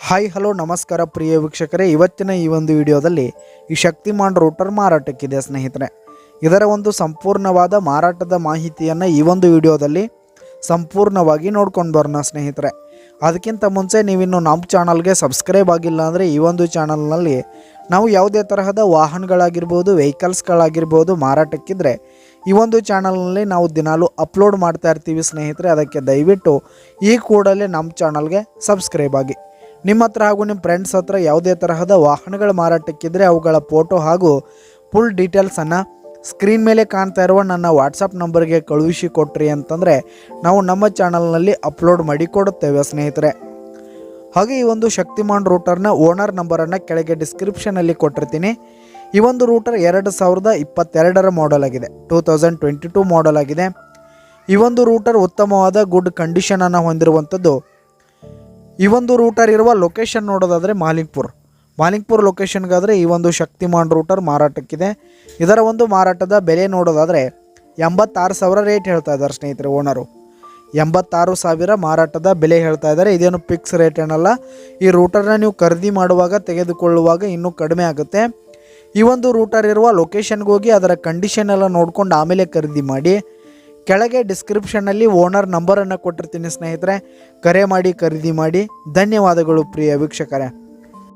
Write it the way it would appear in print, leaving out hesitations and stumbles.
Hi hello ನಮಸ್ಕಾರ ಪ್ರಿಯ ವೀಕ್ಷಕರೇ, ಇವತ್ತಿನ ಈ ಒಂದು ವಿಡಿಯೋದಲ್ಲಿ ಈ ಶಕ್ತಿಮಾನ್ ರೂಟರ್ ಮಾರಾಟಕ್ಕಿದೆ ಸ್ನೇಹಿತರೆ. ಇದರ ಒಂದು ಸಂಪೂರ್ಣವಾದ ಮಾರಾಟದ ಮಾಹಿತಿಯನ್ನು ಈ ಒಂದು ವಿಡಿಯೋದಲ್ಲಿ ಸಂಪೂರ್ಣವಾಗಿ ನೋಡ್ಕೊಂಡು ಬರೋಣ ಸ್ನೇಹಿತರೆ. ಅದಕ್ಕಿಂತ ಮುಂಚೆ ನೀವಿನ್ನು ನಮ್ಮ ಚಾನಲ್ಗೆ ಸಬ್ಸ್ಕ್ರೈಬ್ ಆಗಿಲ್ಲ ಅಂದರೆ ಈ ಒಂದು ಚಾನಲ್ನಲ್ಲಿ ನಾವು ಯಾವುದೇ ತರಹದ ವಾಹನಗಳಾಗಿರ್ಬೋದು, ವೆಹಿಕಲ್ಸ್ಗಳಾಗಿರ್ಬೋದು ಮಾರಾಟಕ್ಕಿದ್ರೆ ಈ ಒಂದು ಚಾನಲ್ನಲ್ಲಿ ನಾವು ದಿನಾಲೂ ಅಪ್ಲೋಡ್ ಮಾಡ್ತಾ ಇರ್ತೀವಿ ಸ್ನೇಹಿತರೆ. ಅದಕ್ಕೆ ದಯವಿಟ್ಟು ಈ ಕೂಡಲೇ ನಮ್ಮ ಚಾನಲ್ಗೆ ಸಬ್ಸ್ಕ್ರೈಬ್ ಆಗಿ. ನಿಮ್ಮ ಹತ್ರ ಹಾಗೂ ನಿಮ್ಮ ಫ್ರೆಂಡ್ಸ್ ಹತ್ರ ಯಾವುದೇ ತರಹದ ವಾಹನಗಳ ಮಾರಾಟಕ್ಕಿದ್ರೆ ಅವುಗಳ ಫೋಟೋ ಹಾಗೂ ಫುಲ್ ಡೀಟೇಲ್ಸನ್ನು ಸ್ಕ್ರೀನ್ ಮೇಲೆ ಕಾಣ್ತಾ ಇರುವ ನನ್ನ ವಾಟ್ಸಪ್ ನಂಬರ್ಗೆ ಕಳುಹಿಸಿ ಕೊಟ್ರಿ ಅಂತಂದರೆ ನಾವು ನಮ್ಮ ಚಾನಲ್ನಲ್ಲಿ ಅಪ್ಲೋಡ್ ಮಾಡಿ ಕೊಡುತ್ತೇವೆ ಸ್ನೇಹಿತರೆ. ಹಾಗೆ ಈ ಒಂದು ಶಕ್ತಿಮಾನ್ ರೂಟರ್ನ ಓನರ್ ನಂಬರನ್ನು ಕೆಳಗೆ ಡಿಸ್ಕ್ರಿಪ್ಷನಲ್ಲಿ ಕೊಟ್ಟಿರ್ತೀನಿ. ಈ ಒಂದು ರೂಟರ್ 2022 ಮಾಡೆಲ್ ಆಗಿದೆ, 2022 ಮಾಡೆಲ್ ಆಗಿದೆ. ಈ ಒಂದು ರೂಟರ್ ಉತ್ತಮವಾದ ಗುಡ್ ಕಂಡೀಷನನ್ನು ಹೊಂದಿರುವಂಥದ್ದು. ಈ ಒಂದು ರೂಟರ್ ಇರುವ ಲೊಕೇಶನ್ ನೋಡೋದಾದರೆ ಮಾಲಿಂಗ್ಪುರ್ ಲೊಕೇಶನ್ಗಾದರೆ ಈ ಒಂದು ಶಕ್ತಿಮಾನ್ ರೂಟರ್ ಮಾರಾಟಕ್ಕಿದೆ. ಇದರ ಒಂದು ಮಾರಾಟದ ಬೆಲೆ ನೋಡೋದಾದರೆ 86,000 ರೇಟ್ ಹೇಳ್ತಾ ಇದ್ದಾರೆ ಸ್ನೇಹಿತರೆ. ಓನರು 86,000 ಮಾರಾಟದ ಬೆಲೆ ಹೇಳ್ತಾ ಇದ್ದಾರೆ. ಇದೇನು ಫಿಕ್ಸ್ ರೇಟ್ ಏನಲ್ಲ. ಈ ರೂಟರ್ನ ನೀವು ಖರೀದಿ ಮಾಡುವಾಗ ತೆಗೆದುಕೊಳ್ಳುವಾಗ ಇನ್ನೂ ಕಡಿಮೆ ಆಗುತ್ತೆ. ಈ ಒಂದು ರೂಟರ್ ಇರುವ ಲೊಕೇಶನ್ಗೆ ಹೋಗಿ ಅದರ ಕಂಡೀಷನ್ ಎಲ್ಲ ನೋಡ್ಕೊಂಡು ಆಮೇಲೆ ಖರೀದಿ ಮಾಡಿ. ಕೆಳಗೆ ಡಿಸ್ಕ್ರಿಪ್ಷನ್ನಲ್ಲಿ ಓನರ್ ನಂಬರನ್ನು ಕೊಟ್ಟಿರ್ತೀನಿ ಸ್ನೇಹಿತರೆ. ಕರೆ ಮಾಡಿ ಖರೀದಿ ಮಾಡಿ. ಧನ್ಯವಾದಗಳು ಪ್ರಿಯ ವೀಕ್ಷಕರೇ.